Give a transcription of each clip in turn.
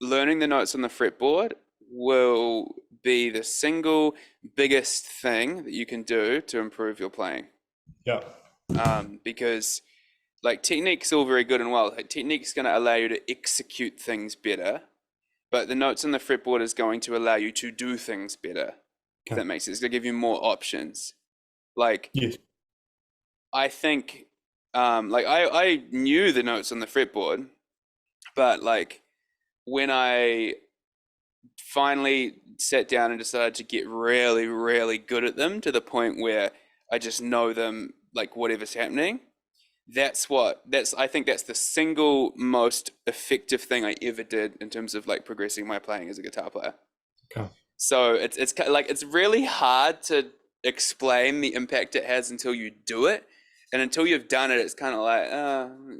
learning the notes on the fretboard will be the single biggest thing that you can do to improve your playing. Yeah. Because like technique's all very good and well. Like, technique's going to allow you to execute things better, but the notes on the fretboard is going to allow you to do things better. If Okay. that makes sense, it's going to give you more options. Like Yes. I think, like I knew the notes on the fretboard, but like when I finally sat down and decided to get really, really good at them to the point where I just know them like whatever's happening. I think that's the single most effective thing I ever did in terms of like progressing my playing as a guitar player. Okay. So it's kind of like it's really hard to explain the impact it has until you do it, and until you've done it, it's kind of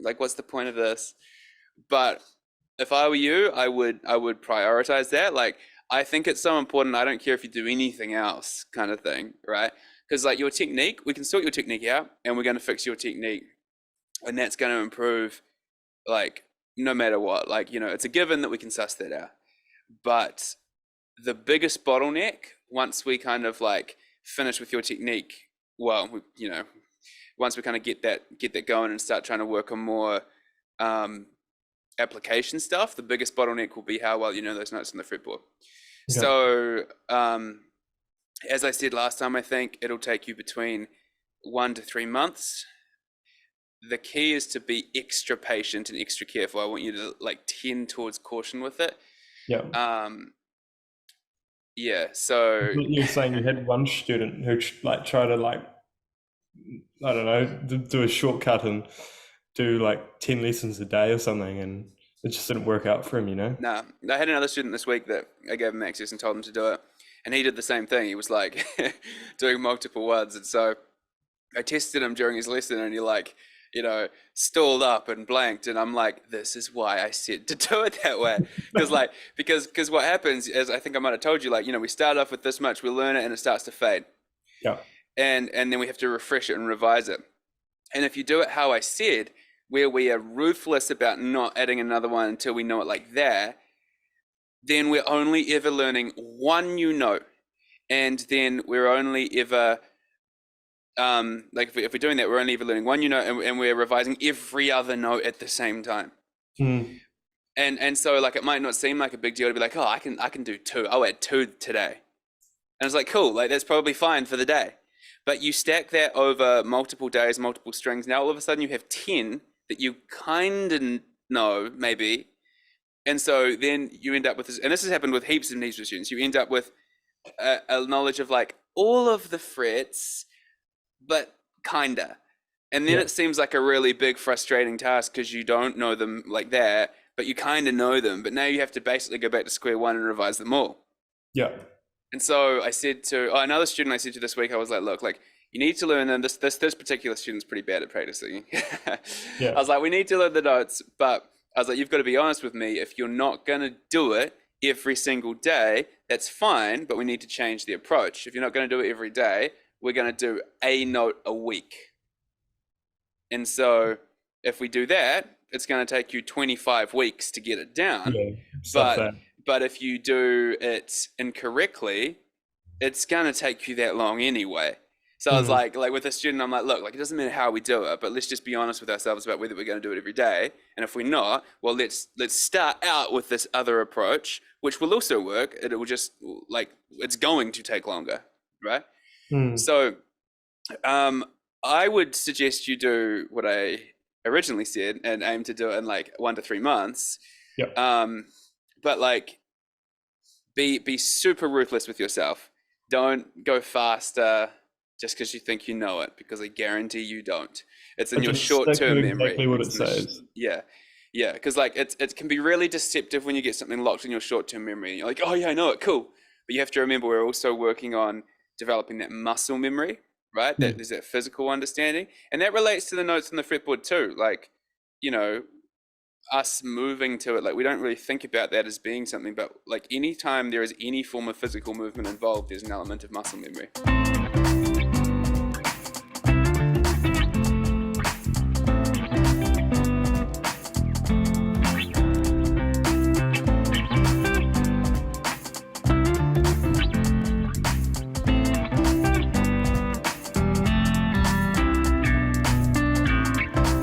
like what's the point of this? But if I were you, I would prioritize that. Like I think it's so important. I don't care if you do anything else, kind of thing, right? Because like your technique, we can sort your technique out, and we're going to fix your technique, and that's going to improve, like no matter what. Like it's a given that we can suss that out. But the biggest bottleneck once we kind of like finish with your technique, well, once we kind of get that going and start trying to work on more application stuff, the biggest bottleneck will be how well you know those notes on the fretboard. Okay. So as I said last time, I think it'll take you between 1 to 3 months. The key is to be extra patient and extra careful. I want you to like tend towards caution with it. Yeah. Yeah, so You're saying you had one student who like try to like, I don't know, do a shortcut and do like 10 lessons a day or something, and it just didn't work out for him, you know? nah, I had another student this week that I gave him access and told him to do it, and he did the same thing. He was like doing multiple ones, and so I tested him during his lesson, and he like, stalled up and blanked, and I'm like, this is why I said to do it that way, because what happens is, I think I might have told you, like, we start off with this much, we learn it, and it starts to fade, Yeah. and then we have to refresh it and revise it, and if you do it how I said, where we are ruthless about not adding another one until we know it like that, then we're only ever learning one new note, and then we're only ever like if we're doing that, we're only ever learning one new note, and we're revising every other note at the same time. Mm. And so like it might not seem like a big deal to be like, oh, I can do two. I'll add two today. And it's like, cool, like that's probably fine for the day. But you stack that over multiple days, multiple strings. Now all of a sudden you have 10 that you kind of know maybe. And so then you end up with this, and this has happened with heaps of students. You end up with a knowledge of like all of the frets, but kinda. And then Yeah. it seems like a really big frustrating task because you don't know them like that, but you kind of know them. But now you have to basically go back to square one and revise them all. Yeah. And so I said to another student I said to this week, I was like, look, like you need to learn them. This particular student's pretty bad at practicing. I Yeah. was like, we need to learn the notes, but I was like, you've got to be honest with me. If you're not going to do it every single day, that's fine, but we need to change the approach. If you're not going to do it every day, we're going to do a note a week. And so if we do that, it's going to take you 25 weeks to get it down. Yeah. Stuff that. But if you do it incorrectly, it's going to take you that long anyway. So I was like with a student, I'm like, look, like it doesn't matter how we do it, but let's just be honest with ourselves about whether we're going to do it every day. And if we're not, well, let's start out with this other approach, which will also work. It will just like, it's going to take longer, right? So I would suggest you do what I originally said and aim to do it in like 1 to 3 months. Yep. But like be super ruthless with yourself. Don't go faster just because you think you know it, because I guarantee you don't. It's in your short-term memory. Exactly what it says. Yeah. Yeah, because like it can be really deceptive when you get something locked in your short-term memory. You're like, oh yeah, I know it, cool. But you have to remember we're also working on developing that muscle memory, right? That there's that physical understanding, and that relates to the notes on the fretboard too. Like, us moving to it, like we don't really think about that as being something, but like anytime there is any form of physical movement involved, there's an element of muscle memory.